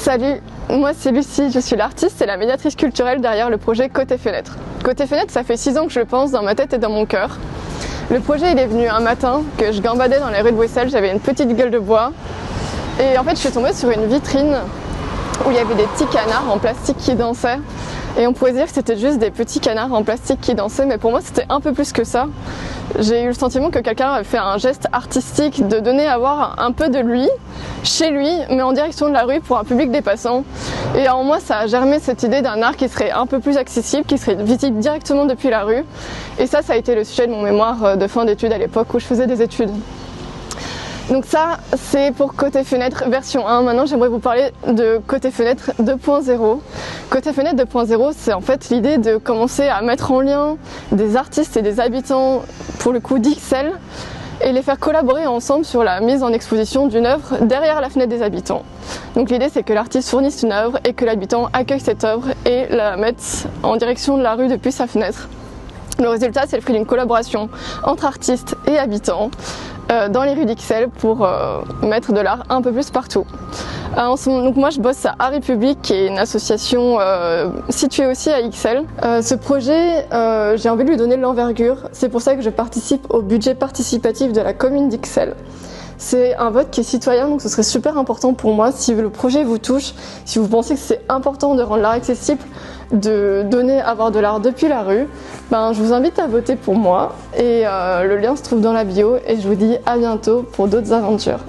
Salut, moi c'est Lucie, je suis l'artiste et la médiatrice culturelle derrière le projet Côté Fenêtre. Côté Fenêtre, ça fait 6 ans que je le pense dans ma tête et dans mon cœur. Le projet il est venu un matin que je gambadais dans les rues de Bruxelles, j'avais une petite gueule de bois et en fait je suis tombée sur une vitrine où il y avait des petits canards en plastique qui dansaient et on pouvait dire que c'était juste des petits canards en plastique qui dansaient, mais pour moi c'était un peu plus que ça. J'ai eu le sentiment que quelqu'un avait fait un geste artistique de donner à voir un peu de lui, chez lui, mais en direction de la rue pour un public des passants. Et en moi ça a germé cette idée d'un art qui serait un peu plus accessible, qui serait visible directement depuis la rue. Et ça a été le sujet de mon mémoire de fin d'études à l'époque où je faisais des études. Donc ça, c'est pour Côté Fenêtre version 1. Maintenant, j'aimerais vous parler de Côté Fenêtre 2.0. Côté Fenêtre 2.0, c'est en fait l'idée de commencer à mettre en lien des artistes et des habitants, pour le coup d'Ixelles, et les faire collaborer ensemble sur la mise en exposition d'une œuvre derrière la fenêtre des habitants. Donc l'idée, c'est que l'artiste fournisse une œuvre et que l'habitant accueille cette œuvre et la mette en direction de la rue depuis sa fenêtre. Le résultat, c'est le fruit d'une collaboration entre artistes et habitants dans les rues d'Ixelles pour mettre de l'art un peu plus partout. Donc moi je bosse à Art République qui est une association située aussi à Ixelles. Ce projet, j'ai envie de lui donner de l'envergure, c'est pour ça que je participe au budget participatif de la commune d'Ixelles. C'est un vote qui est citoyen, donc ce serait super important pour moi. Si le projet vous touche, si vous pensez que c'est important de rendre l'art accessible, de donner à voir de l'art depuis la rue, je vous invite à voter pour moi. Et le lien se trouve dans la bio et je vous dis à bientôt pour d'autres aventures.